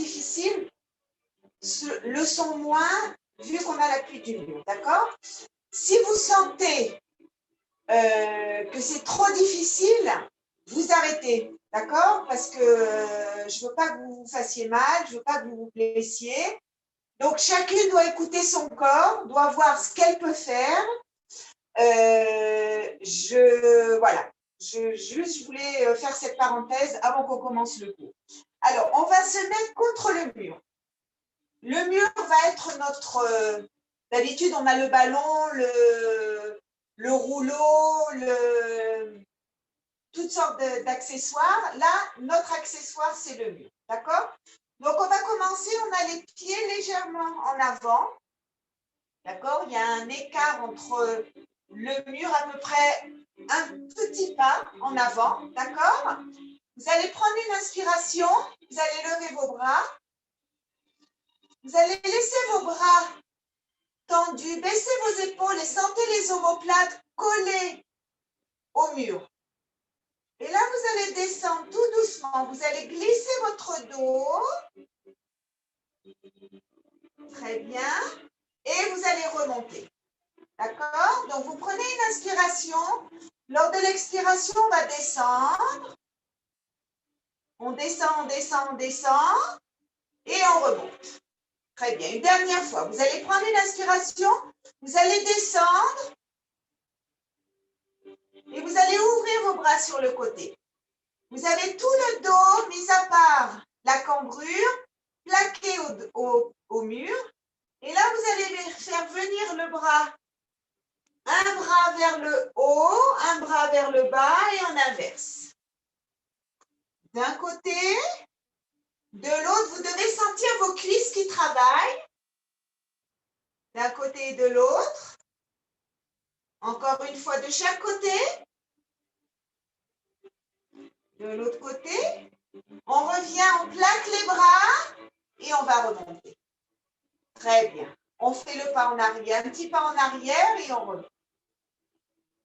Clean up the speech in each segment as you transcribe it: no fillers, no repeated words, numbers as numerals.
difficiles le sont moins vu qu'on a l'appui du mur, d'accord? Si vous sentez que c'est trop difficile, vous arrêtez, d'accord? Parce que je ne veux pas que vous vous fassiez mal, je ne veux pas que vous vous blessiez. Donc, chacune doit écouter son corps, doit voir ce qu'elle peut faire. Voilà, je voulais faire cette parenthèse avant qu'on commence le cours. Alors, on va se mettre contre le mur. Le mur va être notre... D'habitude, on a le ballon, le rouleau, toutes sortes d'accessoires. Là, notre accessoire, c'est le mur. D'accord? Donc, on va commencer. On a les pieds légèrement en avant. D'accord? Il y a un écart entre le mur, à peu près un petit pas en avant. D'accord? Vous allez prendre une inspiration. Vous allez lever vos bras. Vous allez laisser vos bras tendus, baisser vos épaules et sentez les omoplates collées au mur. Et là, vous allez descendre tout doucement. Vous allez glisser votre dos. Très bien. Et vous allez remonter. D'accord? Donc, vous prenez une inspiration. Lors de l'expiration, on va descendre. On descend, on descend, on descend. Et on remonte. Très bien. Une dernière fois. Vous allez prendre une inspiration. Vous allez descendre. Et vous allez ouvrir vos bras sur le côté. Vous avez tout le dos, mis à part la cambrure, plaqué au mur. Et là, vous allez faire venir le bras. Un bras vers le haut, un bras vers le bas et en inverse. D'un côté, de l'autre, vous devez sentir vos cuisses qui travaillent. D'un côté et de l'autre. Encore une fois, de chaque côté. De l'autre côté. On revient, on plaque les bras et on va remonter. Très bien. On fait le pas en arrière, un petit pas en arrière et on remonte.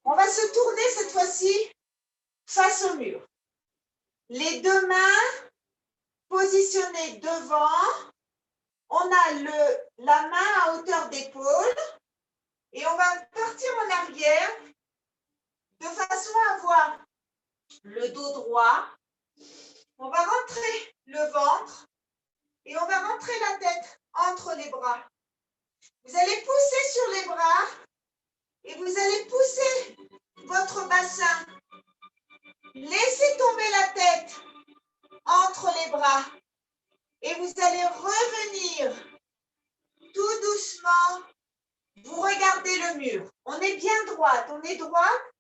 On va se tourner cette fois-ci face au mur. Les deux mains positionnées devant. On a la main à hauteur d'épaule et on va partir en arrière de façon à avoir le dos droit. On va rentrer le ventre et on va rentrer la tête entre les bras. Vous allez pousser sur les bras et vous allez pousser votre bassin. Laissez tomber la tête entre les bras et vous allez revenir tout doucement. Vous regardez le mur. On est bien droite. On est droite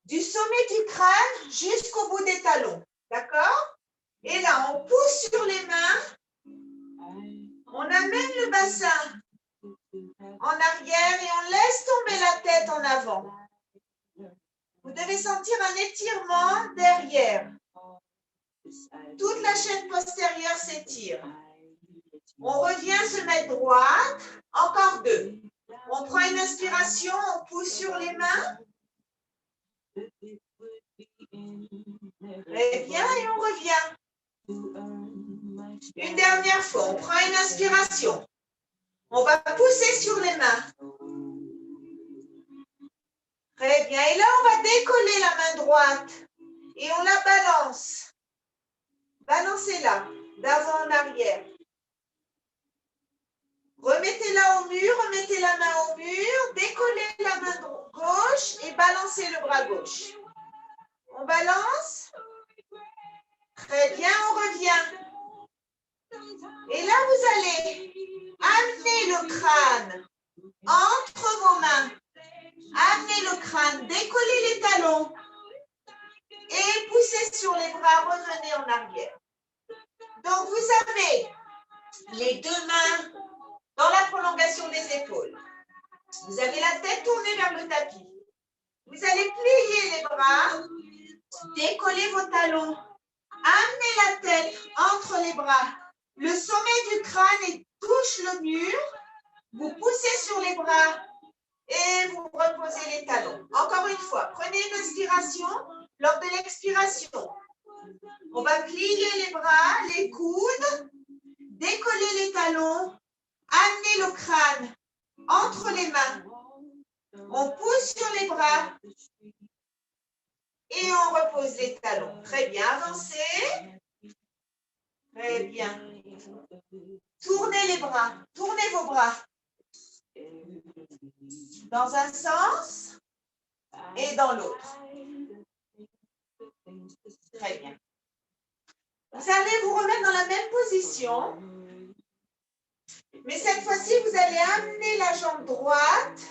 du sommet du crâne jusqu'au bout des talons. D'accord? Et là, on pousse sur les mains. On amène le bassin en arrière et on laisse tomber la tête en avant. Vous devez sentir un étirement derrière. Toute la chaîne postérieure s'étire. On revient se mettre droite. Encore deux. On prend une inspiration, on pousse sur les mains. Très bien, et on revient. Une dernière fois, on prend une inspiration. On va pousser sur les mains. Très bien, et là, on va décoller la main droite et on la balance. Balancez-la d'avant en arrière. Remettez-la au mur, remettez la main au mur, décollez la main gauche et balancez le bras gauche. On balance. Très bien, on revient. Et là, vous allez amener le crâne entre vos mains. Amenez le crâne, décollez les talons et poussez sur les bras, revenez en arrière. Donc, vous avez les deux mains dans la prolongation des épaules. Vous avez la tête tournée vers le tapis. Vous allez plier les bras, décoller vos talons, amener la tête entre les bras. Le sommet du crâne touche le mur. Vous poussez sur les bras et vous reposez les talons. Encore une fois, prenez une inspiration. Lors de l'expiration, on va plier les bras, les coudes, talons, amenez le crâne entre les mains. On pousse sur les bras et on repose les talons. Très bien, avancez. Très bien. Tournez les bras, tournez vos bras. Dans un sens et dans l'autre. Très bien. Vous allez vous remettre dans la même position. Mais cette fois-ci, vous allez amener la jambe droite.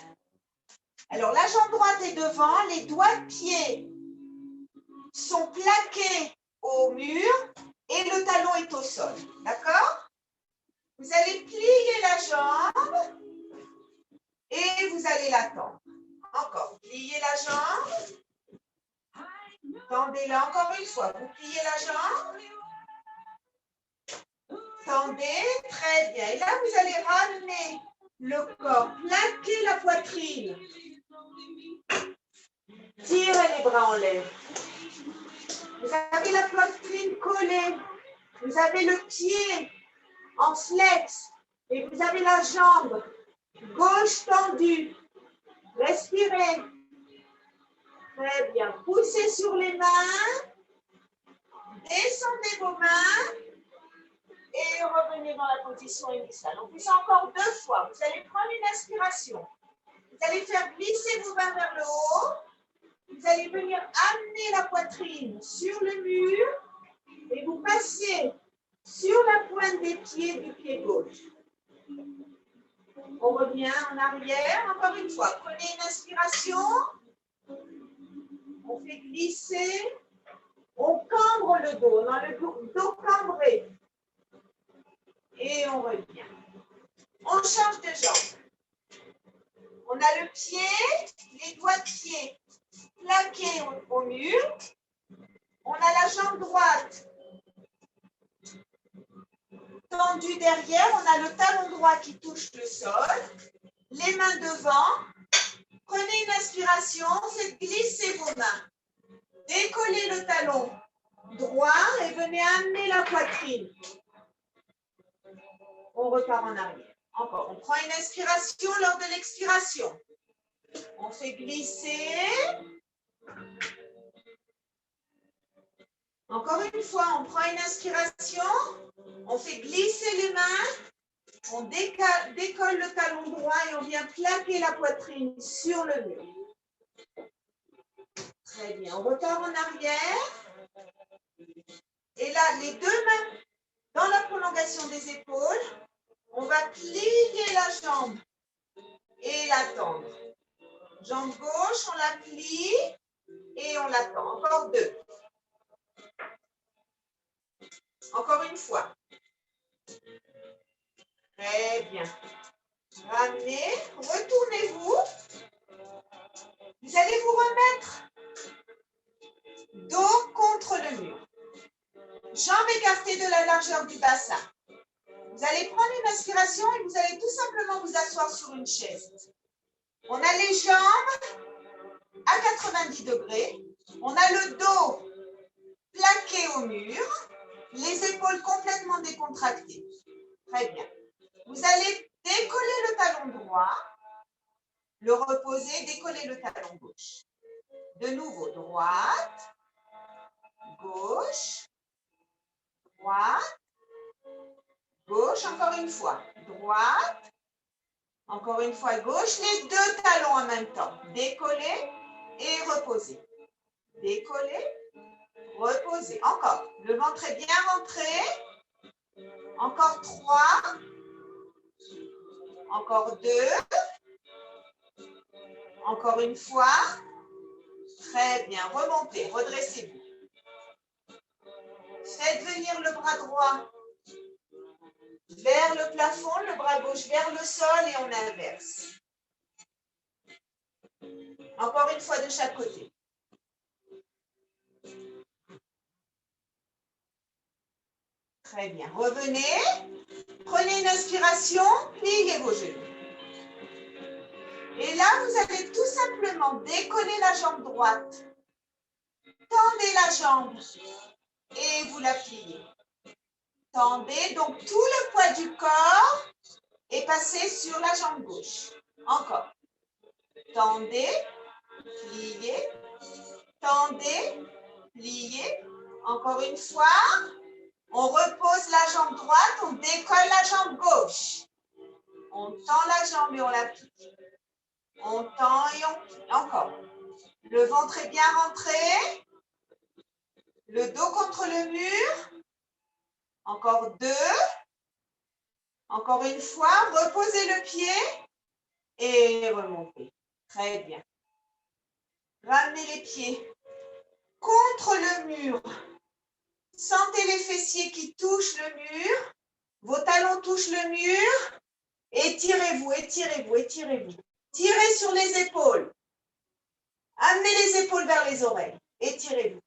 Alors, la jambe droite est devant, les doigts de pied sont plaqués au mur et le talon est au sol. D'accord? Vous allez plier la jambe et vous allez la tendre. Encore, pliez la jambe. Tendez-la encore une fois. Vous pliez la jambe. Tendez, très bien. Et là, vous allez ramener le corps, plaquer la poitrine. Tirez les bras en l'air. Vous avez la poitrine collée. Vous avez le pied en flex. Et vous avez la jambe gauche tendue. Respirez. Très bien. Poussez sur les mains. Descendez vos mains. Et revenez dans la position initiale. On pousse encore 2 fois. Vous allez prendre une inspiration. Vous allez faire glisser vos mains vers le haut. Vous allez venir amener la poitrine sur le mur et vous passez sur la pointe des pieds du pied gauche. On revient en arrière. Encore une fois, prenez une inspiration. On fait glisser. On cambre le dos. On a le dos cambré. Et on revient. On change de jambe. On a le pied, les doigts de pied plaqués au mur. On a la jambe droite tendue derrière. On a le talon droit qui touche le sol. Les mains devant. Prenez une inspiration. Faites glisser vos mains. Décollez le talon droit et venez amener la poitrine. On repart en arrière. Encore, on prend une inspiration lors de l'expiration. On fait glisser. Encore une fois, on prend une inspiration. On fait glisser les mains. On décolle le talon droit et on vient plaquer la poitrine sur le mur. Très bien. On repart en arrière. Et là, les 2 mains dans la prolongation des épaules. On va plier la jambe et la tendre. Jambe gauche, on la plie et on la tend. Encore 2. Encore une fois. Très bien. Ramenez, retournez-vous. Vous allez vous remettre dos contre le mur. Jambes écartées de la largeur du bassin. Vous allez prendre une inspiration et vous allez tout simplement vous asseoir sur une chaise. On a les jambes à 90 degrés. On a le dos plaqué au mur. Les épaules complètement décontractées. Très bien. Vous allez décoller le talon droit. Le reposer, décoller le talon gauche. De nouveau, droite, gauche, droite, gauche, encore une fois, droite, encore une fois, gauche, les 2 talons en même temps. Décoller et reposer. Décoller, reposer. Encore, le ventre est bien rentré. Encore 3. Encore 2. Encore une fois. Très bien. Remontez, redressez-vous. Faites venir le bras droit vers le plafond, le bras gauche vers le sol et on inverse. Encore une fois de chaque côté. Très bien. Revenez. Prenez une inspiration, pliez vos genoux. Et là, vous allez tout simplement décoller la jambe droite. Tendez la jambe et vous la pliez. Tendez. Donc, tout le poids du corps est passé sur la jambe gauche. Encore. Tendez, pliez, tendez, pliez. Encore une fois. On repose la jambe droite, on décolle la jambe gauche. On tend la jambe et on la plie. On tend et on plie. Encore. Le ventre est bien rentré. Le dos contre le mur. Encore 2. Encore une fois, reposez le pied et remontez. Très bien. Ramenez les pieds contre le mur. Sentez les fessiers qui touchent le mur. Vos talons touchent le mur. Étirez-vous, étirez-vous, étirez-vous. Tirez sur les épaules. Amenez les épaules vers les oreilles. Étirez-vous.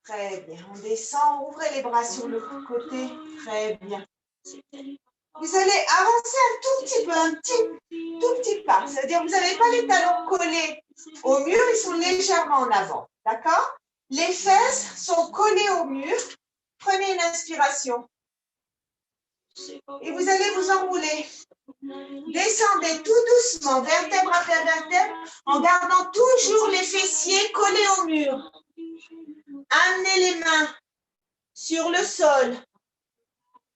Très bien. On descend. Ouvrez les bras sur le côté. Très bien. Vous allez avancer un tout petit peu, un tout petit pas. C'est-à-dire que vous n'avez pas les talons collés au mur, ils sont légèrement en avant. D'accord? Les fesses sont collées au mur. Prenez une inspiration. Et vous allez vous enrouler. Descendez tout doucement, vertèbre après vertèbre, en gardant toujours les fessiers collés au mur. Amenez les mains sur le sol.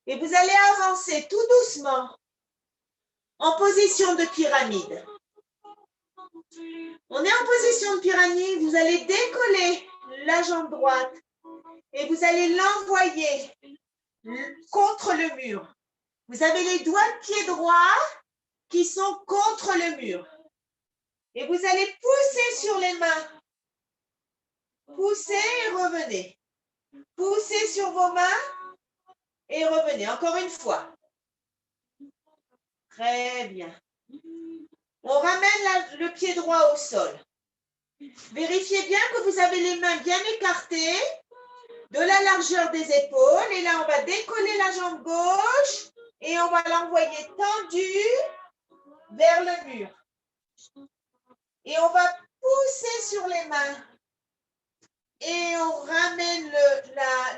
Et vous allez avancer tout doucement en position de pyramide. On est en position de pyramide, vous allez décoller la jambe droite et vous allez l'envoyer contre le mur. Vous avez les doigts de pied droit qui sont contre le mur. Et vous allez pousser sur les mains. Poussez et revenez. Poussez sur vos mains et revenez. Encore une fois. Très bien. On ramène le pied droit au sol. Vérifiez bien que vous avez les mains bien écartées de la largeur des épaules. Et là, on va décoller la jambe gauche et on va l'envoyer tendue vers le mur. Et on va pousser sur les mains. Et on ramène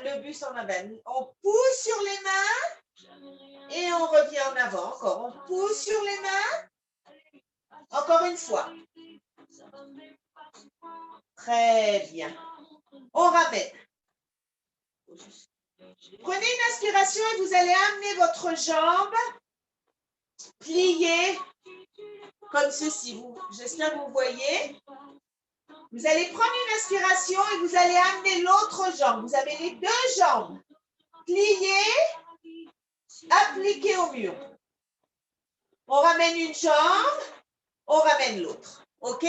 le buste en avant. On pousse sur les mains et on revient en avant. Encore, on pousse sur les mains. Encore une fois. Très bien. On ramène. Prenez une inspiration et vous allez amener votre jambe pliée comme ceci. J'espère que vous voyez. Vous allez prendre une inspiration et vous allez amener l'autre jambe. Vous avez les deux jambes pliées, appliquées au mur. On ramène une jambe, on ramène l'autre. OK?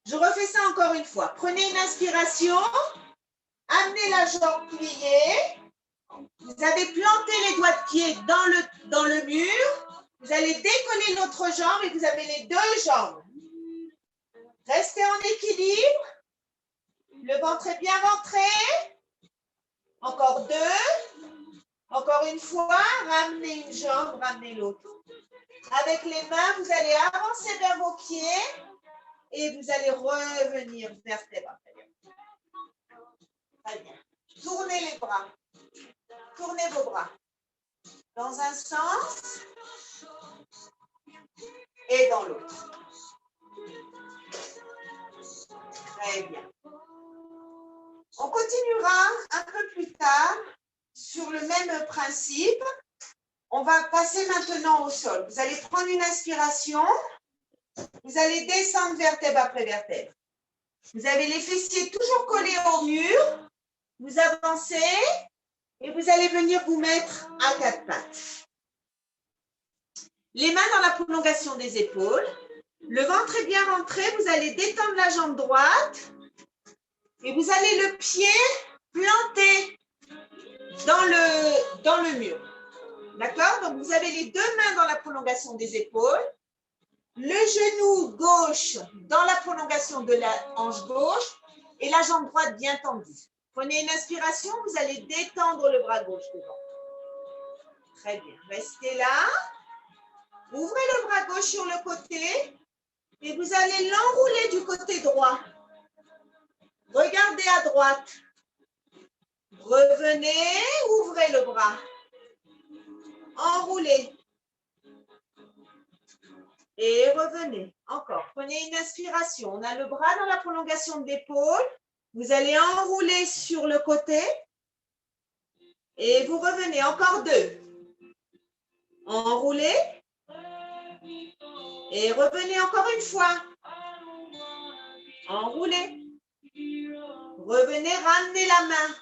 Je refais ça encore une fois. Prenez une inspiration, amenez la jambe pliée. Vous avez planté les doigts de pied dans le mur. Vous allez décoller l'autre jambe et vous avez les deux jambes. Restez en équilibre. Le ventre est bien rentré. Encore 2. Encore une fois, ramenez une jambe, ramenez l'autre. Avec les mains, vous allez avancer vers vos pieds et vous allez revenir vertèbre après vertèbre. Très bien. Tournez les bras. Tournez vos bras. Dans un sens et dans l'autre. Très bien. On continuera un peu plus tard sur le même principe. On va passer maintenant au sol. Vous allez prendre une inspiration. Vous allez descendre vertèbre après vertèbre. Vous avez les fessiers toujours collés au mur. Vous avancez et vous allez venir vous mettre à quatre pattes. Les mains dans la prolongation des épaules. Le ventre est bien rentré. Vous allez détendre la jambe droite. Et vous allez le pied planté dans le mur. D'accord? Donc, vous avez les deux mains dans la prolongation des épaules. Le genou gauche dans la prolongation de la hanche gauche et la jambe droite bien tendue. Prenez une inspiration, vous allez détendre le bras gauche devant. Très bien. Restez là. Ouvrez le bras gauche sur le côté et vous allez l'enrouler du côté droit. Regardez à droite. Revenez, ouvrez le bras. Enroulez. Et revenez. Encore. Prenez une inspiration. On a le bras dans la prolongation de l'épaule. Vous allez enrouler sur le côté. Et vous revenez. Encore 2. Enroulez. Et revenez encore une fois. Enroulez. Revenez, ramenez la main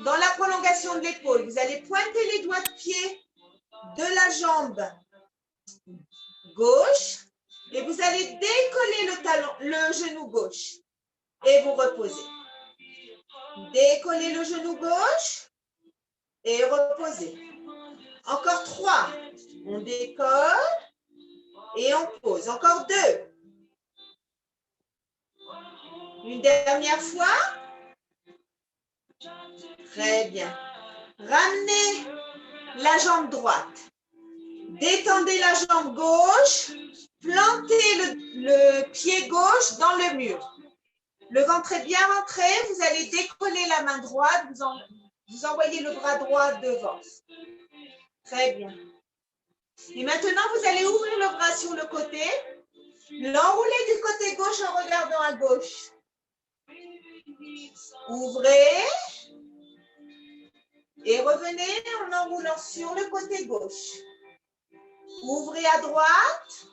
dans la prolongation de l'épaule. Vous allez pointer les doigts de pied de la jambe gauche et vous allez décoller le genou gauche et vous reposez. Décollez le genou gauche et reposez. Encore 3. On décolle et on pose. Encore 2. Une dernière fois. Très bien. Ramenez la jambe droite. Détendez la jambe gauche. Plantez le pied gauche dans le mur. Le ventre est bien rentré. Vous allez décoller la main droite. Vous envoyez le bras droit devant. Très bien. Et maintenant, vous allez ouvrir le bras sur le côté. L'enrouler du côté gauche en regardant à gauche. Ouvrez. Et revenez en enroulant sur le côté gauche. Ouvrez à droite.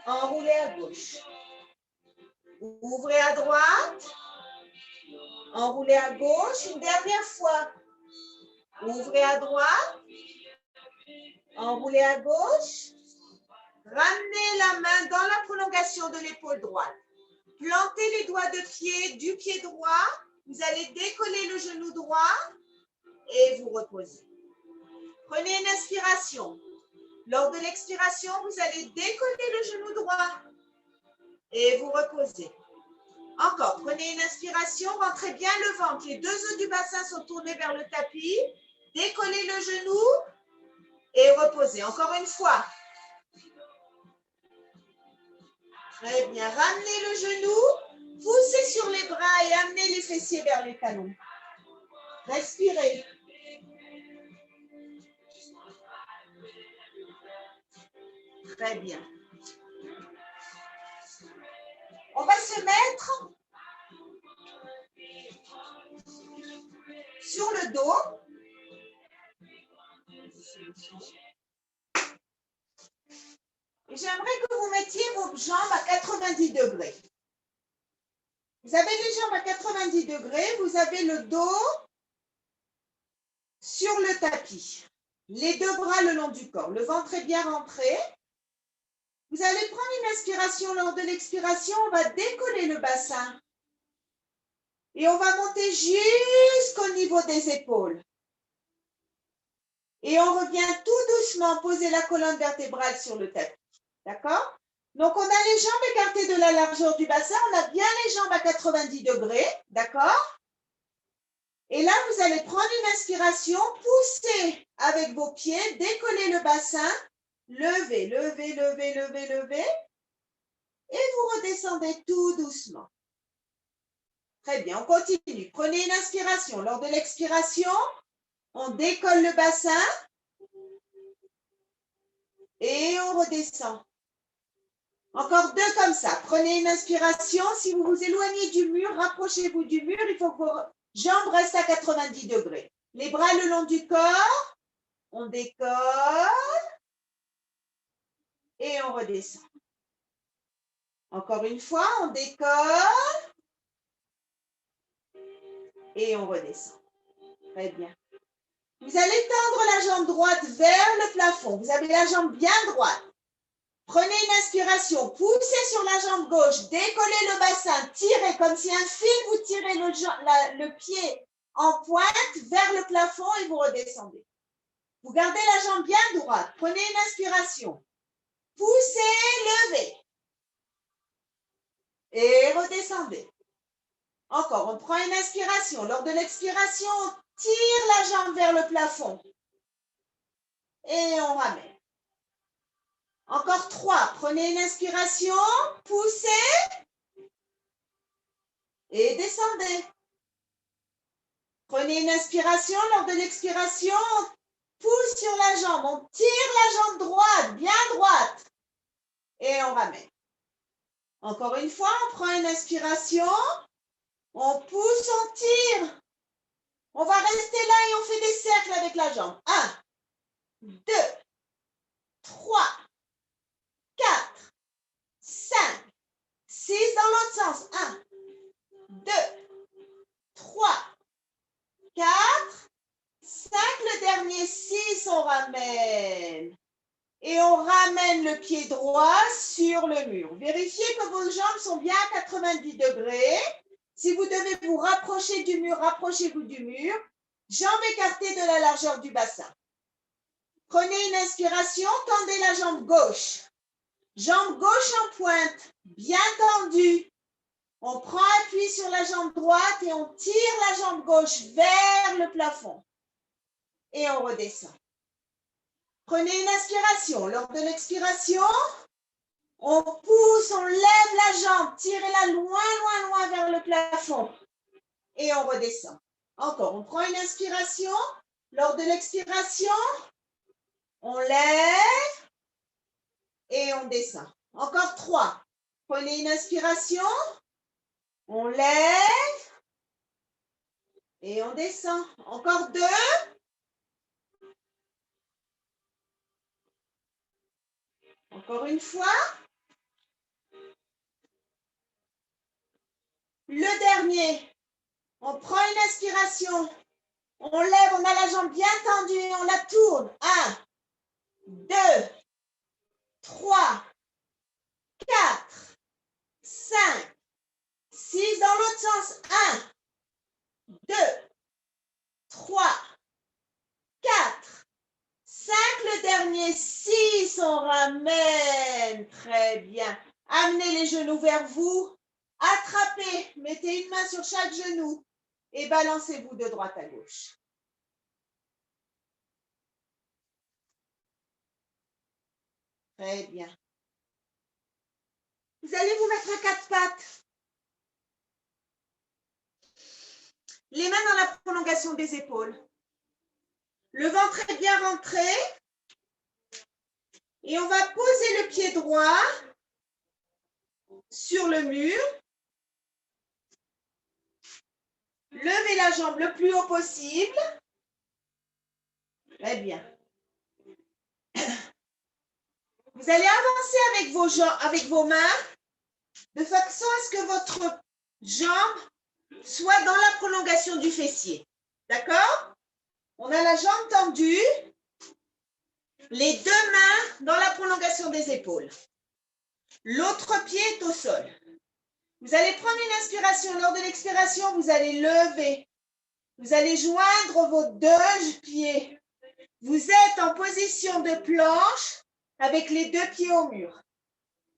Enroulez à gauche. Ouvrez à droite. Enroulez à gauche. Une dernière fois. Ouvrez à droite. Enroulez à gauche. Ramenez la main dans la prolongation de l'épaule droite. Plantez les doigts de pied du pied droit. Vous allez décoller le genou droit et vous reposez. Prenez une inspiration. Lors de l'expiration, vous allez décoller le genou droit et vous reposez. Encore, prenez une inspiration, rentrez bien le ventre. Les 2 os du bassin sont tournés vers le tapis. Décollez le genou et reposez. Encore une fois. Très bien. Ramenez le genou, poussez sur les bras et amenez les fessiers vers les talons. Respirez. Très bien. On va se mettre sur le dos. Et j'aimerais que vous mettiez vos jambes à 90 degrés. Vous avez les jambes à 90 degrés, vous avez le dos sur le tapis. Les 2 bras le long du corps. Le ventre est bien rentré. Vous allez prendre une inspiration. Lors de l'expiration, on va décoller le bassin. Et on va monter jusqu'au niveau des épaules. Et on revient tout doucement poser la colonne vertébrale sur le tapis. D'accord? Donc, on a les jambes écartées de la largeur du bassin. On a bien les jambes à 90 degrés. D'accord? Et là, vous allez prendre une inspiration, pousser avec vos pieds, décoller le bassin, levez, levez, levez, levez, levez. Et vous redescendez tout doucement. Très bien, on continue. Prenez une inspiration. Lors de l'expiration, on décolle le bassin et on redescend. Encore 2 comme ça. Prenez une inspiration. Si vous vous éloignez du mur, rapprochez-vous du mur. Il faut que vos jambes restent à 90 degrés. Les bras le long du corps. On décolle et on redescend. Encore une fois, on décolle et on redescend. Très bien. Vous allez tendre la jambe droite vers le plafond. Vous avez la jambe bien droite. Prenez une inspiration, poussez sur la jambe gauche, décollez le bassin, tirez comme si un fil, vous tirez le pied en pointe vers le plafond et vous redescendez. Vous gardez la jambe bien droite. Prenez une inspiration. Poussez, levez. Et redescendez. Encore, on prend une inspiration. Lors de l'expiration, on tire la jambe vers le plafond. Et on ramène. Encore 3. Prenez une inspiration, poussez et descendez. Prenez une inspiration. Lors de l'expiration, on pousse sur la jambe. On tire la jambe droite, bien droite. Et on ramène. Encore une fois, on prend une inspiration. On pousse, on tire. On va rester là et on fait des cercles avec la jambe. 1, 2, 3, 4, 5, 6 dans l'autre sens. 1, 2, 3, 4, 5. Le dernier, 6, on ramène. Et on ramène le pied droit sur le mur. Vérifiez que vos jambes sont bien à 90 degrés. Si vous devez vous rapprocher du mur, rapprochez-vous du mur. Jambes écartées de la largeur du bassin. Prenez une inspiration, tendez la jambe gauche. Jambe gauche en pointe, bien tendue. On prend appui sur la jambe droite et on tire la jambe gauche vers le plafond. Et on redescend. Prenez une inspiration. Lors de l'expiration, on pousse, on lève la jambe, tirez-la loin, loin, loin vers le plafond. Et on redescend. Encore, on prend une inspiration. Lors de l'expiration, on lève et on descend. Encore 3. Prenez une inspiration. On lève et on descend. Encore 2. Encore une fois. Le dernier. On prend une inspiration. On lève, on a la jambe bien tendue et on la tourne. 1, 2, 3, 4, 5, 6 dans l'autre sens. 1, 2, 3, 4, 5. Le dernier, 6. On ramène. Très bien. Amenez les genoux vers vous. Attrapez. Mettez une main sur chaque genou. Et balancez-vous de droite à gauche. Très bien. Vous allez vous mettre à 4 pattes. Les mains dans la prolongation des épaules. Le ventre est bien rentré. Et on va poser le pied droit sur le mur. Levez la jambe le plus haut possible. Très bien. Vous allez avancer avec vos mains de façon à ce que votre jambe soit dans la prolongation du fessier. D'accord? On a la jambe tendue, les 2 mains dans la prolongation des épaules. L'autre pied est au sol. Vous allez prendre une inspiration. Lors de l'expiration, vous allez lever. Vous allez joindre vos 2 pieds. Vous êtes en position de planche avec les 2 pieds au mur.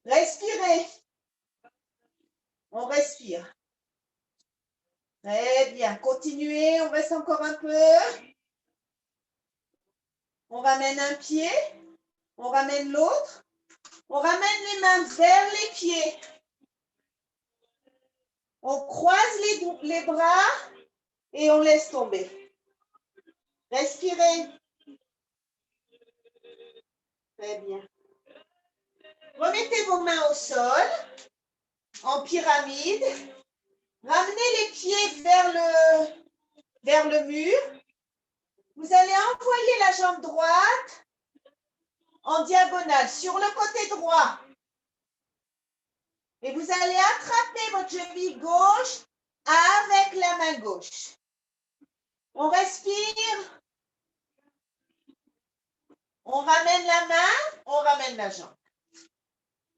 Respirez. On respire. Très bien. Continuez. On reste encore un peu. On ramène un pied. On ramène l'autre. On ramène les mains vers les pieds. On croise les bras et on laisse tomber. Respirez. Très bien. Remettez vos mains au sol, en pyramide. Ramenez les pieds vers le mur. Vous allez envoyer la jambe droite en diagonale sur le côté droit. Et vous allez attraper votre cheville gauche avec la main gauche. On respire. On ramène la main, on ramène la jambe.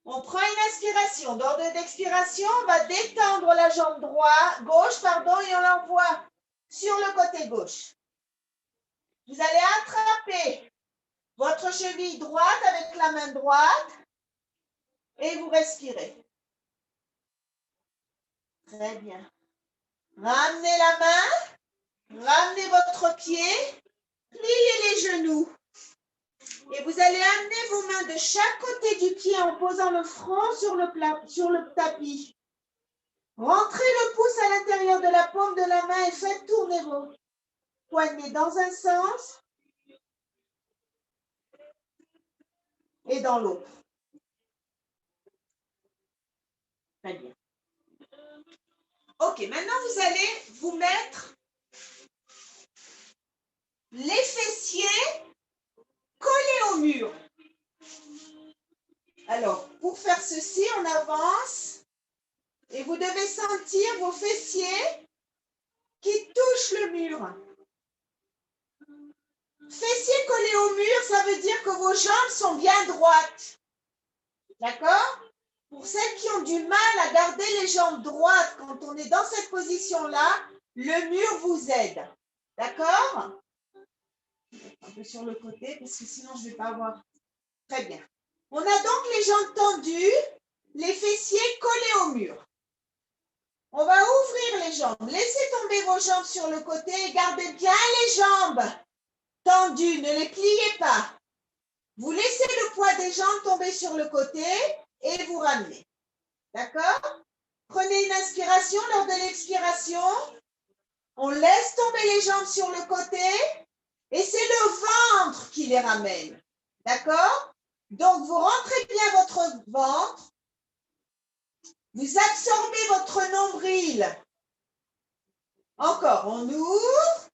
On prend une inspiration. Lors de l'expiration, on va détendre la jambe gauche, et on l'envoie sur le côté gauche. Vous allez attraper votre cheville droite avec la main droite et vous respirez. Très bien. Ramenez la main, ramenez votre pied, pliez les genoux. Et vous allez amener vos mains de chaque côté du pied en posant le front sur le tapis. Rentrez le pouce à l'intérieur de la paume de la main et faites tourner Poignet dans un sens et dans l'autre. Très bien. Ok, maintenant vous allez vous mettre les fessiers collés au mur. Alors, pour faire ceci, on avance et vous devez sentir vos fessiers qui touchent le mur. Fessiers collés au mur, ça veut dire que vos jambes sont bien droites. D'accord? Pour celles qui ont du mal à garder les jambes droites quand on est dans cette position-là, le mur vous aide. D'accord? Un peu sur le côté parce que sinon je ne vais pas avoir. Très bien. On a donc les jambes tendues, les fessiers collés au mur. On va ouvrir les jambes. Laissez tomber vos jambes sur le côté et gardez bien les jambes tendues. Ne les pliez pas. Vous laissez le poids des jambes tomber sur le côté et vous ramenez. D'accord? Prenez une inspiration. Lors de l'expiration, on laisse tomber les jambes sur le côté et c'est le ventre qui les ramène. D'accord? Donc, vous rentrez bien votre ventre. Vous absorbez votre nombril. Encore, on ouvre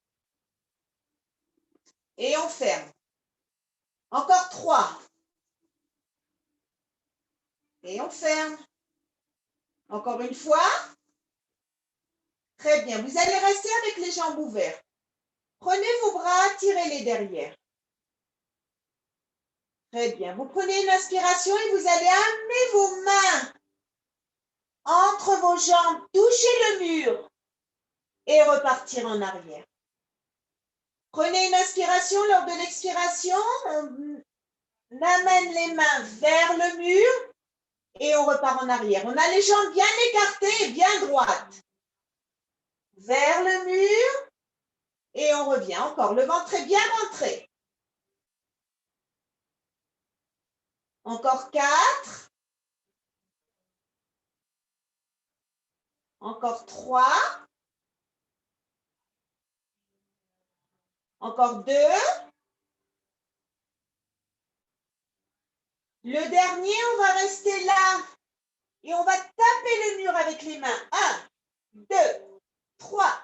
et on ferme. Encore 3. Et on ferme. Encore une fois. Très bien. Vous allez rester avec les jambes ouvertes. Prenez vos bras, tirez-les derrière. Très bien. Vous prenez une inspiration et vous allez amener vos mains entre vos jambes, toucher le mur et repartir en arrière. Prenez une inspiration. Lors de l'expiration, on amène les mains vers le mur et on repart en arrière. On a les jambes bien écartées et bien droites. Vers le mur et on revient. Encore, le ventre est bien rentré. Encore 4. Encore 3. Encore 2. Le dernier, on va rester là. Et on va taper le mur avec les mains. 1, 2, 3,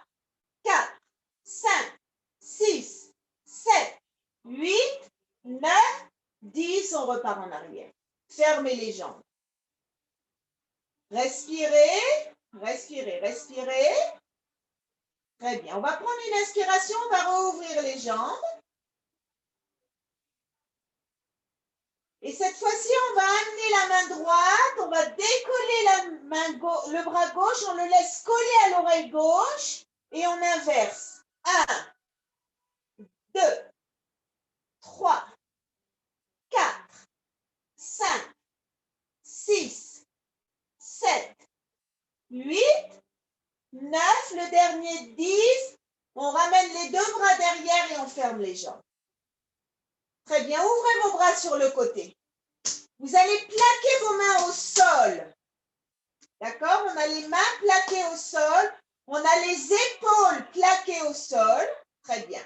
4, 5, 6, 7, 8, 9, 10. On repart en arrière. Fermez les jambes. Respirez, respirez, respirez. Très bien. On va prendre une inspiration. On va rouvrir les jambes. Et cette fois-ci, on va amener la main droite, on va décoller le bras gauche, on le laisse coller à l'oreille gauche et on inverse. 1, 2, 3, 4, 5, 6, 7, 8, 9, le dernier 10. On ramène les deux bras derrière et on ferme les jambes. Très bien, ouvrez vos bras sur le côté. Vous allez plaquer vos mains au sol. D'accord? On a les mains plaquées au sol. On a les épaules plaquées au sol. Très bien.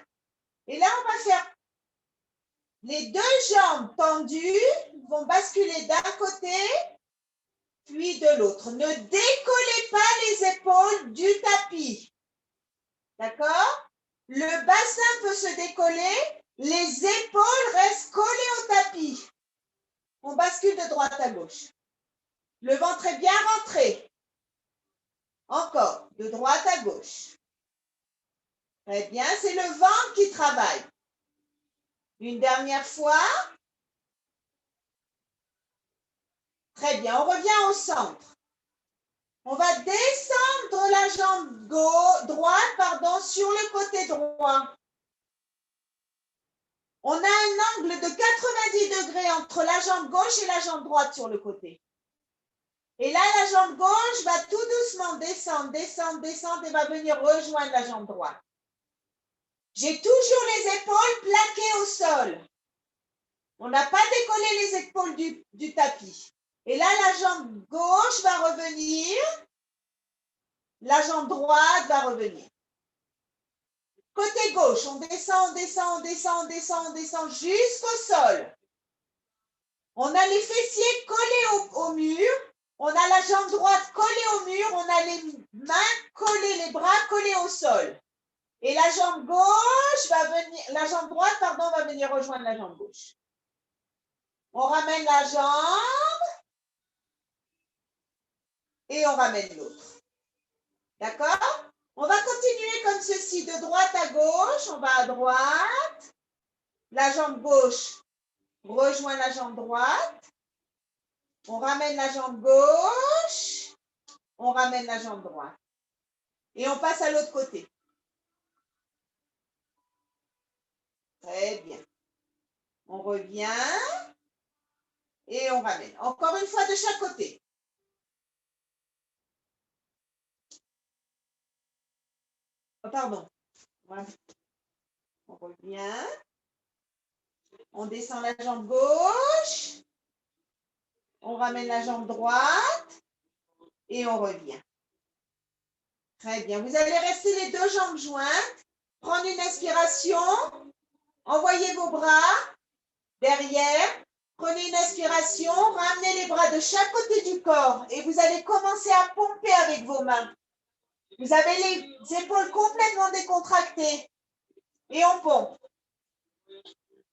Et là, on va faire les deux jambes tendues. Vont basculer d'un côté, puis de l'autre. Ne décollez pas les épaules du tapis. D'accord? Le bassin peut se décoller. Les épaules restent collées au tapis. On bascule de droite à gauche. Le ventre est bien rentré. Encore, de droite à gauche. Très bien, c'est le ventre qui travaille. Une dernière fois. Très bien, on revient au centre. On va descendre la jambe droite sur le côté droit. On a un angle de 90 degrés entre la jambe gauche et la jambe droite sur le côté. Et là, la jambe gauche va tout doucement descendre, descendre, descendre et va venir rejoindre la jambe droite. J'ai toujours les épaules plaquées au sol. On n'a pas décollé les épaules du tapis. Et là, la jambe gauche va revenir. La jambe droite va revenir. Côté gauche, on descend, on descend, on descend, on descend, on descend jusqu'au sol. On a les fessiers collés au mur. On a la jambe droite collée au mur. On a les mains collées, les bras collés au sol. Et la jambe gauche va venir, la jambe droite, pardon, va venir rejoindre la jambe gauche. On ramène la jambe et on ramène l'autre. D'accord? On va continuer comme ceci, de droite à gauche. On va à droite. La jambe gauche rejoint la jambe droite. On ramène la jambe gauche. On ramène la jambe droite. Et on passe à l'autre côté. Très bien. On revient et on ramène. Encore une fois de chaque côté. Oh, pardon. Voilà. On revient. On descend la jambe gauche. On ramène la jambe droite. Et on revient. Très bien. Vous allez rester les deux jambes jointes. Prendre une inspiration. Envoyez vos bras derrière. Prenez une inspiration. Ramenez les bras de chaque côté du corps. Et vous allez commencer à pomper avec vos mains. Vous avez les épaules complètement décontractées. Et on pompe.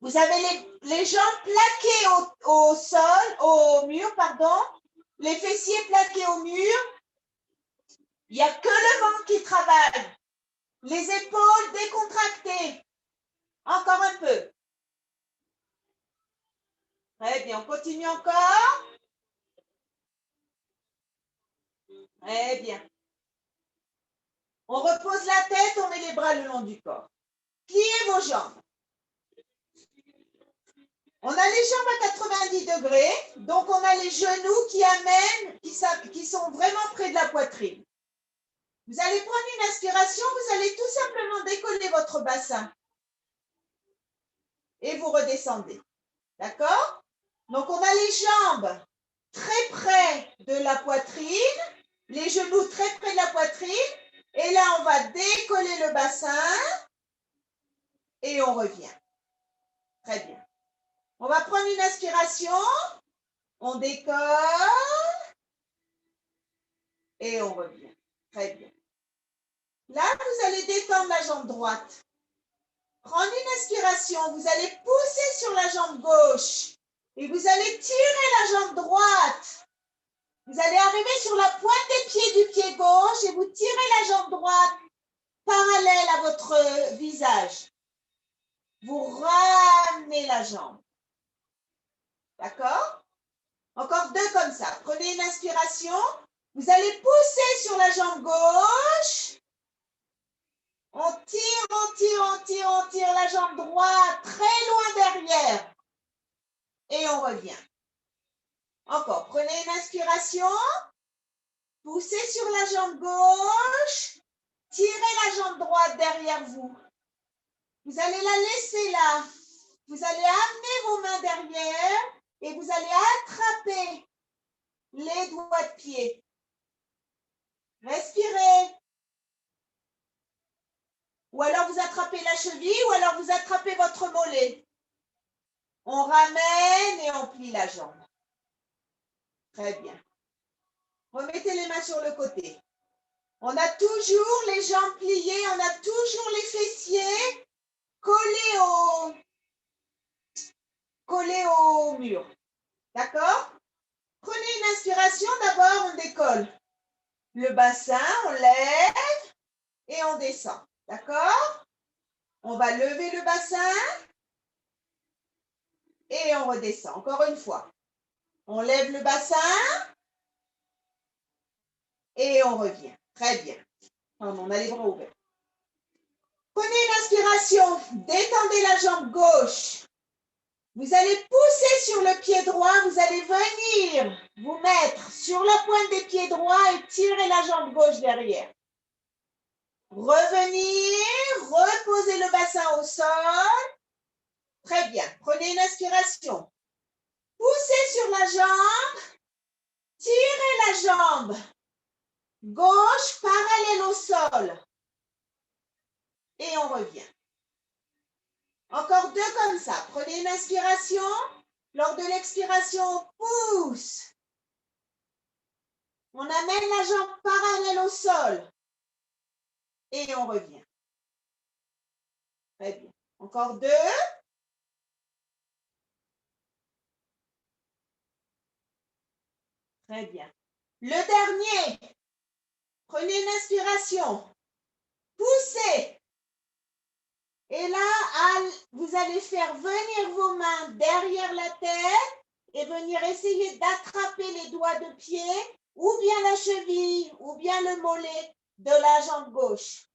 Vous avez les jambes plaquées au sol, au mur, pardon. Les fessiers plaqués au mur. Il n'y a que le ventre qui travaille. Les épaules décontractées. Encore un peu. Très bien. On continue encore. Très bien. On repose la tête, on met les bras le long du corps. Pliez vos jambes. On a les jambes à 90 degrés, donc on a les genoux qui amènent, qui sont vraiment près de la poitrine. Vous allez prendre une inspiration, vous allez tout simplement décoller votre bassin. Et vous redescendez. D'accord? Donc on a les jambes très près de la poitrine, les genoux très près de la poitrine. Et là, on va décoller le bassin et on revient. Très bien. On va prendre une inspiration. On décolle et on revient. Très bien. Là, vous allez détendre la jambe droite. Prendre une inspiration. Vous allez pousser sur la jambe gauche et vous allez tirer la jambe droite. Vous allez arriver sur la pointe des pieds du pied gauche et vous tirez la jambe droite parallèle à votre visage. Vous ramenez la jambe. D'accord? Encore deux comme ça. Prenez une inspiration. Vous allez pousser sur la jambe gauche. On tire, on tire, on tire, on tire la jambe droite très loin derrière. Et on revient. Encore. Prenez une inspiration. Poussez sur la jambe gauche. Tirez la jambe droite derrière vous. Vous allez la laisser là. Vous allez amener vos mains derrière et vous allez attraper les doigts de pied. Respirez. Ou alors vous attrapez la cheville ou alors vous attrapez votre mollet. On ramène et on plie la jambe. Très bien. Remettez les mains sur le côté. On a toujours les jambes pliées, on a toujours les fessiers collés au mur. D'accord? Prenez une inspiration, d'abord on décolle. Le bassin, on lève et on descend. D'accord? On va lever le bassin et on redescend. Encore une fois. On lève le bassin et on revient. Très bien. On a les bras ouverts. Prenez une inspiration. Détendez la jambe gauche. Vous allez pousser sur le pied droit. Vous allez venir vous mettre sur la pointe des pieds droits et tirer la jambe gauche derrière. Revenir, reposer le bassin au sol. Très bien. Prenez une inspiration. Poussez sur la jambe. Tirez la jambe gauche parallèle au sol. Et on revient. Encore 2 comme ça. Prenez une inspiration. Lors de l'expiration, on pousse. On amène la jambe parallèle au sol. Et on revient. Très bien. Encore 2. Très bien. Le dernier. Prenez une inspiration. Poussez. Et là, vous allez faire venir vos mains derrière la tête et venir essayer d'attraper les doigts de pied ou bien la cheville ou bien le mollet de la jambe gauche.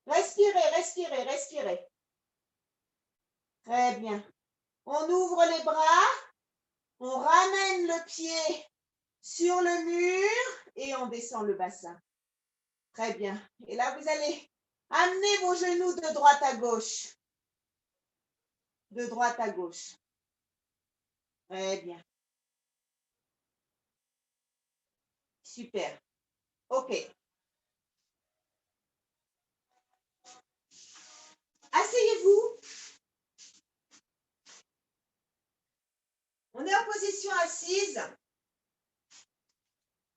Respirez, respirez, respirez. Très bien. On ouvre les bras, on ramène le pied sur le mur et on descend le bassin. Très bien. Et là, vous allez amener vos genoux de droite à gauche. De droite à gauche. Très bien. Super. OK. Asseyez-vous. On est en position assise.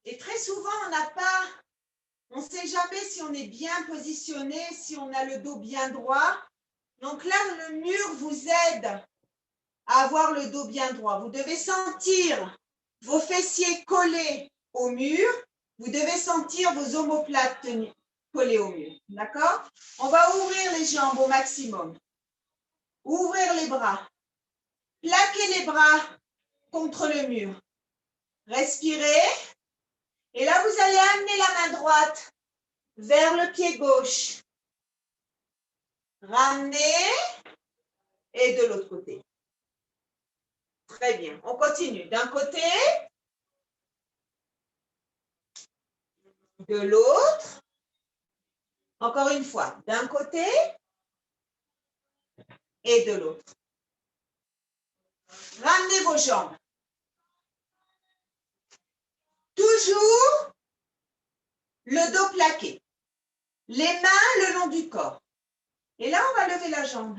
Et très souvent, on ne sait jamais si on est bien positionné, si on a le dos bien droit. Donc là, le mur vous aide à avoir le dos bien droit. Vous devez sentir vos fessiers collés au mur. Vous devez sentir vos omoplates collés au mur. D'accord? On va ouvrir les jambes au maximum. Ouvrir les bras. Plaquer les bras contre le mur. Respirez. Et là, vous allez amener la main droite vers le pied gauche. Ramenez. Et de l'autre côté. Très bien. On continue. D'un côté. De l'autre. Encore une fois. D'un côté. Et de l'autre. Ramenez vos jambes. Toujours le dos plaqué. Les mains le long du corps. Et là, on va lever la jambe.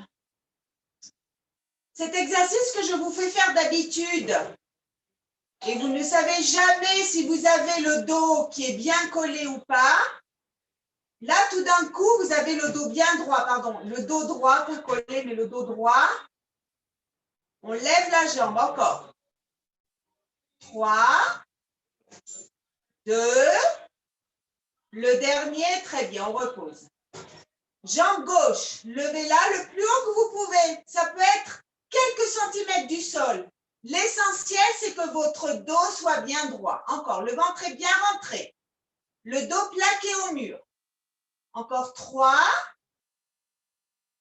Cet exercice que je vous fais faire d'habitude, et vous ne savez jamais si vous avez le dos qui est bien collé ou pas, là, tout d'un coup, vous avez le dos bien droit, pardon, le dos droit, pas collé, mais le dos droit. On lève la jambe, encore. 3, 2, le dernier, très bien, on repose. Jambe gauche, levez-la le plus haut que vous pouvez. Ça peut être quelques centimètres du sol. L'essentiel, c'est que votre dos soit bien droit. Encore, le ventre est bien rentré. Le dos plaqué au mur. Encore 3.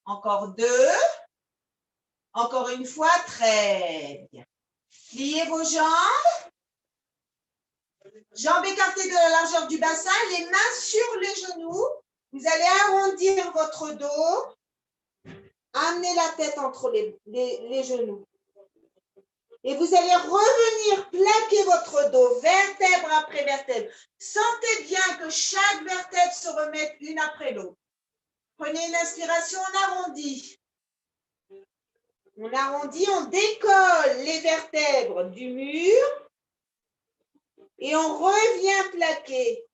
Encore 2. Encore une fois, très bien. Pliez vos jambes. Jambes écartées de la largeur du bassin, les mains sur les genoux. Vous allez arrondir votre dos. Amenez la tête entre les genoux. Et vous allez revenir plaquer votre dos, vertèbre après vertèbre. Sentez bien que chaque vertèbre se remette une après l'autre. Prenez une inspiration, on arrondit. On arrondit, on décolle les vertèbres du mur. Et on revient plaquer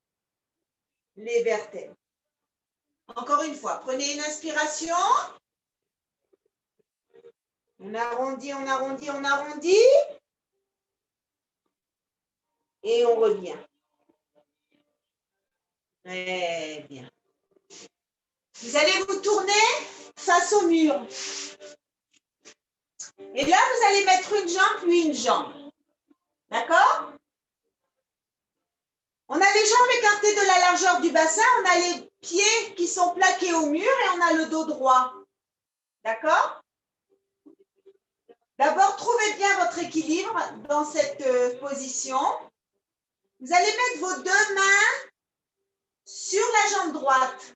les vertèbres. Encore une fois, prenez une inspiration. On arrondit, on arrondit, on arrondit. Et on revient. Très bien. Vous allez vous tourner face au mur. Et là, vous allez mettre une jambe, puis une jambe. D'accord? On a les jambes écartées de la largeur du bassin, on a les pieds qui sont plaqués au mur et on a le dos droit. D'accord? D'abord, trouvez bien votre équilibre dans cette position. Vous allez mettre vos 2 mains sur la jambe droite.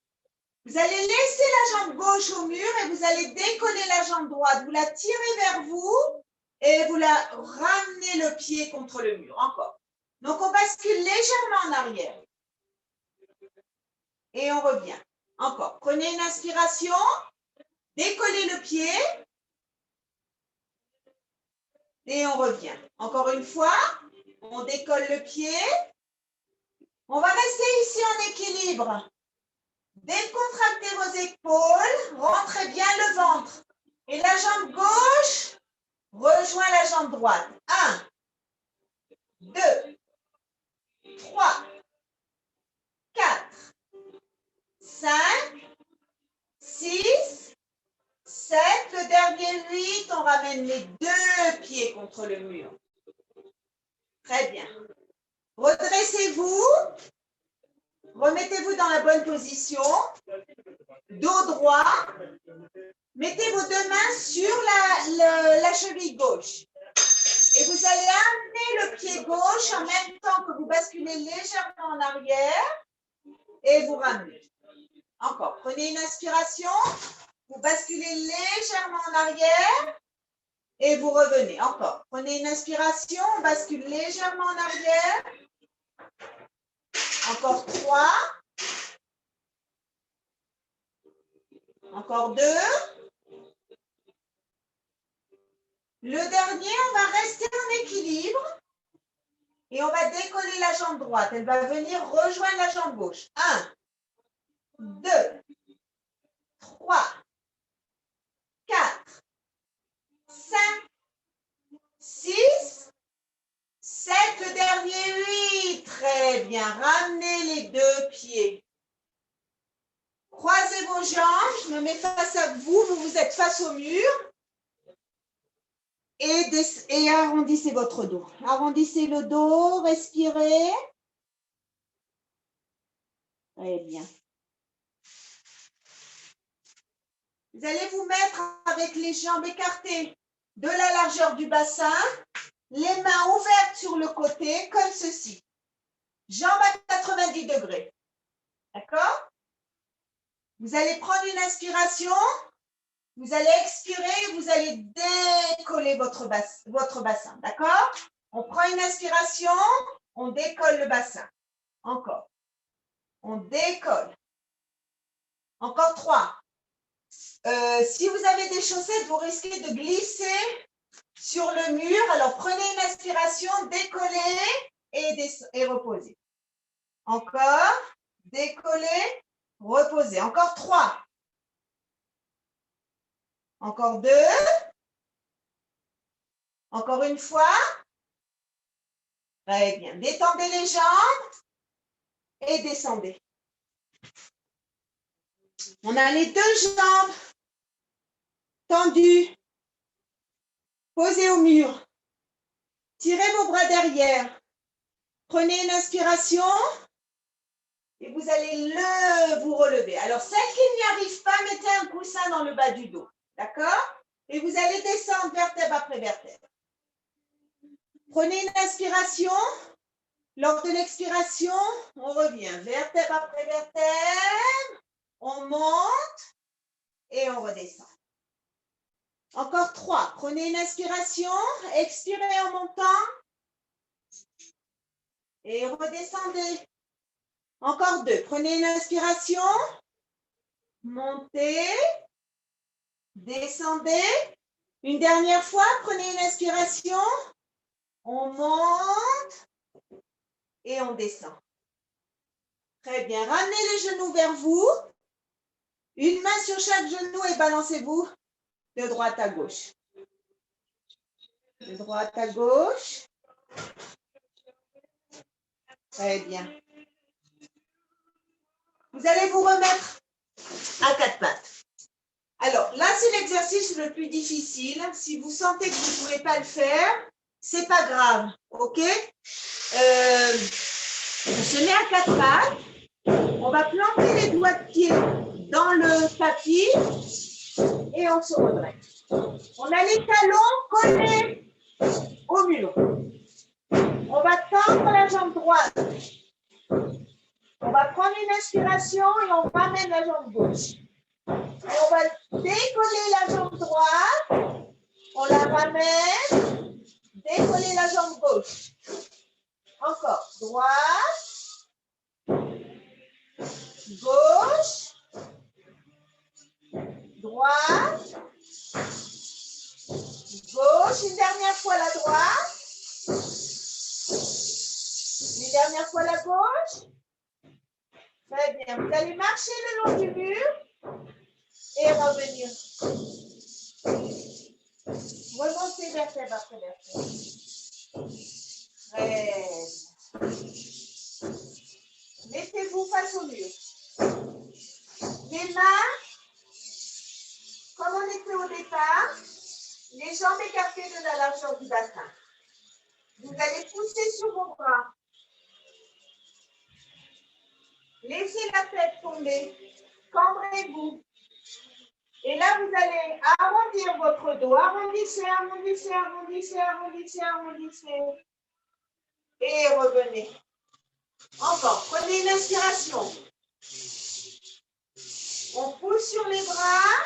Vous allez laisser la jambe gauche au mur et vous allez décoller la jambe droite. Vous la tirez vers vous et vous la ramenez le pied contre le mur. Encore. Donc, on bascule légèrement en arrière. Et on revient. Encore. Prenez une inspiration. Décollez le pied. Et on revient. Encore une fois, on décolle le pied. On va rester ici en équilibre. Décontractez vos épaules. Rentrez bien le ventre. Et la jambe gauche rejoint la jambe droite. 1, 2, 3, 4, 5, 6, 7. Le dernier 8, on ramène les deux pieds contre le mur. Très bien. Redressez-vous. Remettez-vous dans la bonne position. Dos droit. Mettez vos deux mains sur la cheville gauche. Et vous allez amener le pied gauche en même temps que vous basculez légèrement en arrière et vous ramenez. Encore. Prenez une inspiration. Vous basculez légèrement en arrière et vous revenez. Encore. Prenez une inspiration. On bascule légèrement en arrière. Encore 3. Encore 2. Le dernier, on va rester en équilibre et on va décoller la jambe droite. Elle va venir rejoindre la jambe gauche. 1, 2, 3, 4, 5, 6, 7. Le dernier, 8. Très bien. Ramenez les deux pieds. Croisez vos jambes. Je me mets face à vous. Vous êtes face au mur. Et arrondissez votre dos. Arrondissez le dos, respirez. Très bien. Vous allez vous mettre avec les jambes écartées de la largeur du bassin, les mains ouvertes sur le côté, comme ceci. Jambes à 90 degrés. D'accord? Vous allez prendre une inspiration. Vous allez expirer, vous allez décoller votre bassin, d'accord? On prend une inspiration, on décolle le bassin. Encore. On décolle. Encore 3. Si vous avez des chaussettes, vous risquez de glisser sur le mur. Alors, prenez une inspiration, décollez et reposez. Encore. Décollez, reposez. Encore 3. Encore 2. Encore une fois. Très bien. Détendez les jambes et descendez. On a les deux jambes tendues. Posez au mur. Tirez vos bras derrière. Prenez une inspiration et vous allez vous relever. Alors, celles qui n'y arrivent pas, mettez un coussin dans le bas du dos. D'accord? Et vous allez descendre vertèbre après vertèbre. Prenez une inspiration. Lors de l'expiration, on revient vertèbre après vertèbre. On monte et on redescend. Encore 3. Prenez une inspiration. Expirez en montant. Et redescendez. Encore 2. Prenez une inspiration. Montez. Descendez. Une dernière fois, prenez une inspiration. On monte et on descend. Très bien. Ramenez les genoux vers vous. Une main sur chaque genou et balancez-vous de droite à gauche. De droite à gauche. Très bien. Vous allez vous remettre à 4 pattes. Alors, là, c'est l'exercice le plus difficile. Si vous sentez que vous ne pouvez pas le faire, c'est pas grave, ok? On se met à 4 pattes. On va planter les doigts de pied dans le tapis et on se redresse. On a les talons collés au mur. On va tendre la jambe droite. On va prendre une inspiration et on ramène la jambe gauche. Et on va décoller la jambe droite. On la ramène. Décoller la jambe gauche. Encore. Droite. Gauche. Droite. Gauche. Une dernière fois la droite. Une dernière fois la gauche. Très bien. Vous allez marcher le long du mur et revenir. Remontez vertèbre après vertèbre. Très bien. Mettez-vous face au mur. Les mains, comme on était au départ, les jambes écartées de la largeur du bassin. Vous allez pousser sur vos bras. Laissez la tête tomber. Cambrez-vous. Et là, vous allez arrondir votre dos. Arrondissez, arrondissez, arrondissez, arrondissez, arrondissez. Et revenez. Encore. Prenez une inspiration. On pousse sur les bras.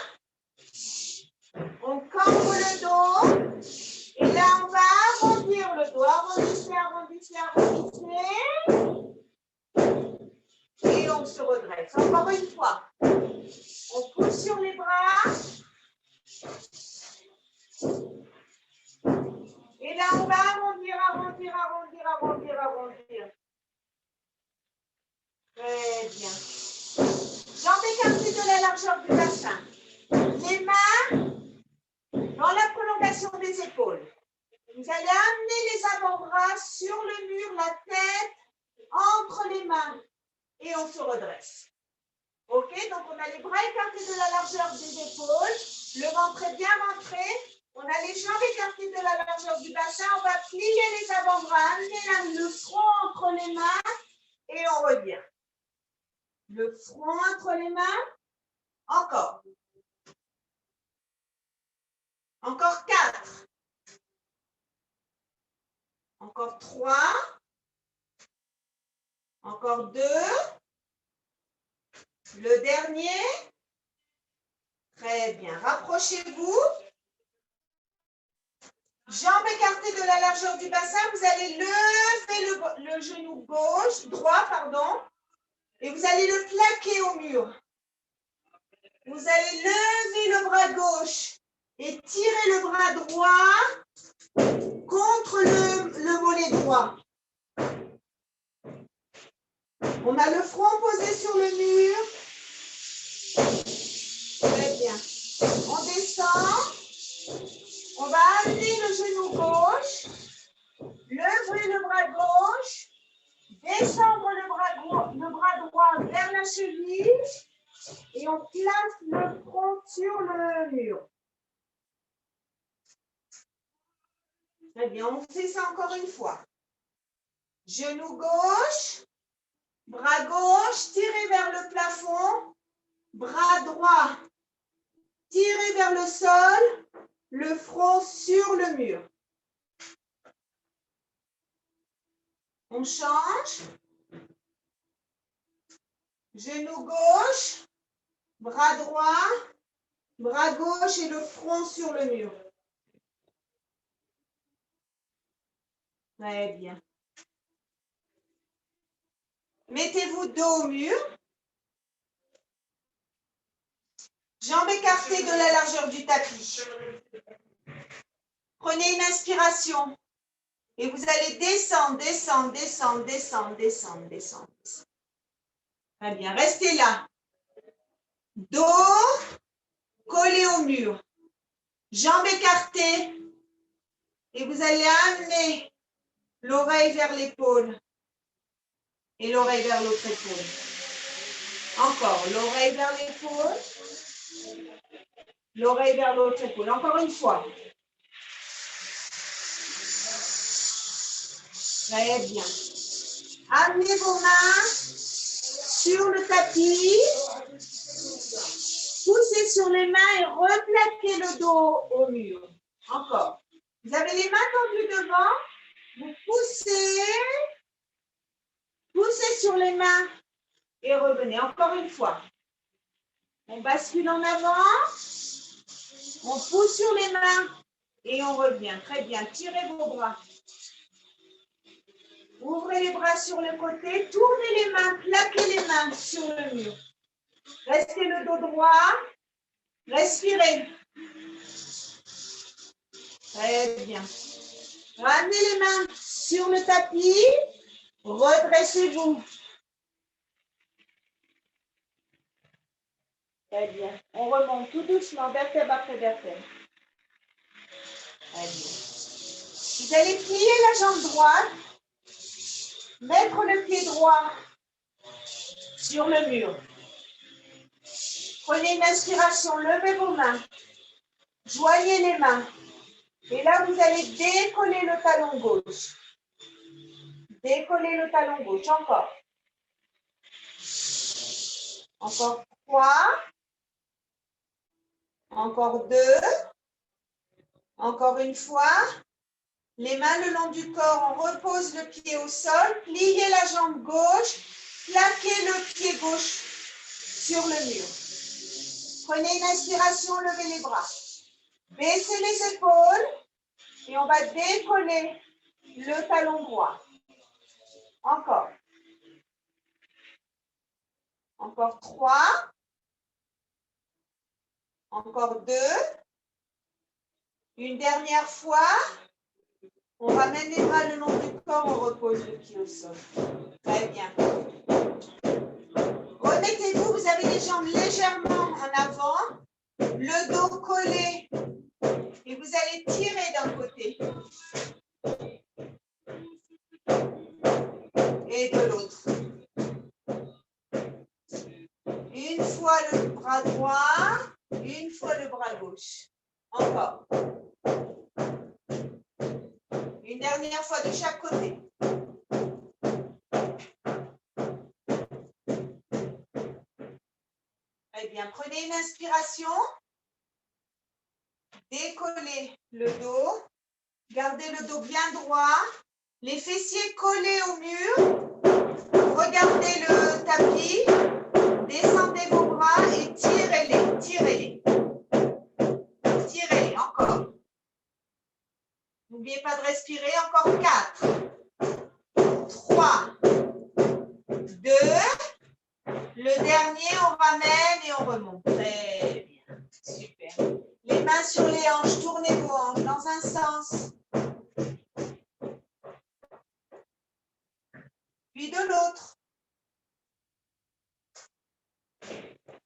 On cambre le dos. Et là, on va arrondir le dos. Arrondissez, arrondissez, arrondissez. Et on se redresse. Encore une fois. On pousse sur les bras. Et là, on va arrondir, arrondir, arrondir, arrondir, arrondir. Très bien. Jambes écartées de la largeur du bassin. Les mains dans la prolongation des épaules. Vous allez amener les avant-bras sur le mur, la tête entre les mains. Et on se redresse. OK, donc on a les bras écartés de la largeur des épaules. Le ventre est bien rentré. On a les jambes écartées de la largeur du bassin. On va plier les avant-bras, amener le front entre les mains et on revient. Le front entre les mains. Encore. Encore 4. Encore 3. Encore 2. Le dernier. Très bien. Rapprochez-vous. Jambes écartées de la largeur du bassin. Vous allez lever le genou droit, pardon. Et vous allez le plaquer au mur. Vous allez lever le bras gauche et tirer le bras droit contre le mollet droit. On a le front posé sur le mur. Très bien. On descend. On va amener le genou gauche. Lever le bras gauche. Descendre le bras droit vers la cheville. Et on place le front sur le mur. Très bien, on fait ça encore une fois. Genou gauche, bras gauche, tiré vers le plafond, bras droit, tiré vers le sol, le front sur le mur. On change. Genou gauche, bras droit, bras gauche et le front sur le mur. Très bien. Mettez-vous dos au mur. Jambes écartées de la largeur du tapis. Prenez une inspiration. Et vous allez descendre, descendre, descendre, descendre, descendre, descendre. Très bien. Restez là. Dos collé au mur. Jambes écartées. Et vous allez amener l'oreille vers l'épaule. Et l'oreille vers l'autre épaule. Encore, l'oreille vers l'épaule. L'oreille vers l'autre épaule. Encore une fois. Très bien. Amenez vos mains sur le tapis. Poussez sur les mains et replaquez le dos au mur. Encore. Vous avez les mains tendues devant. Vous poussez. Poussez sur les mains et revenez. Encore une fois. On bascule en avant. On pousse sur les mains et on revient. Très bien. Tirez vos bras. Ouvrez les bras sur le côté. Tournez les mains. Plaquez les mains sur le mur. Restez le dos droit. Respirez. Très bien. Ramenez les mains sur le tapis. Redressez-vous. Très bien. On remonte tout doucement, vertèbre après vertèbre. Très bien. Vous allez plier la jambe droite, mettre le pied droit sur le mur. Prenez une inspiration, levez vos mains, joignez les mains. Et là, vous allez décoller le talon gauche. Décoller le talon gauche, encore. Encore 3. Encore 2. Encore une fois. Les mains le long du corps, on repose le pied au sol, pliez la jambe gauche, plaquez le pied gauche sur le mur. Prenez une inspiration, levez les bras. Baissez les épaules et on va décoller le talon droit. Encore. Encore 3. Encore 2. Une dernière fois. On ramène les bras le long du corps, on repose le pied au sol. Très bien. Remettez-vous, vous avez les jambes légèrement en avant, le dos collé et vous allez tirer d'un côté et de l'autre. Une fois le bras droit, une fois le bras gauche. Encore. Une dernière fois de chaque côté. Très bien. Prenez une inspiration. Décollez le dos. Gardez le dos bien droit. Les fessiers collés au mur. Regardez le tapis. Descendez vos bras et tirez-les. Tirez-les. Tirez-les. Encore. N'oubliez pas de respirer. Encore 4. 3. 2. Le dernier, on ramène et on remonte. Très bien. Super. Les mains sur les hanches. Tournez vos hanches dans un sens. Puis de l'autre.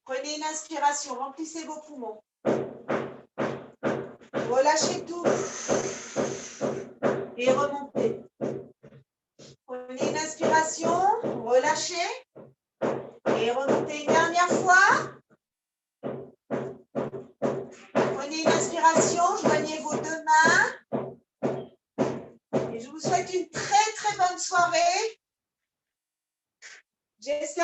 Prenez une inspiration. Remplissez vos poumons. Relâchez tout. Et remontez. Prenez une inspiration. Relâchez. Et remontez une dernière fois. Prenez une inspiration, joignez vos 2 mains. Et je vous souhaite une très très bonne soirée. J'espère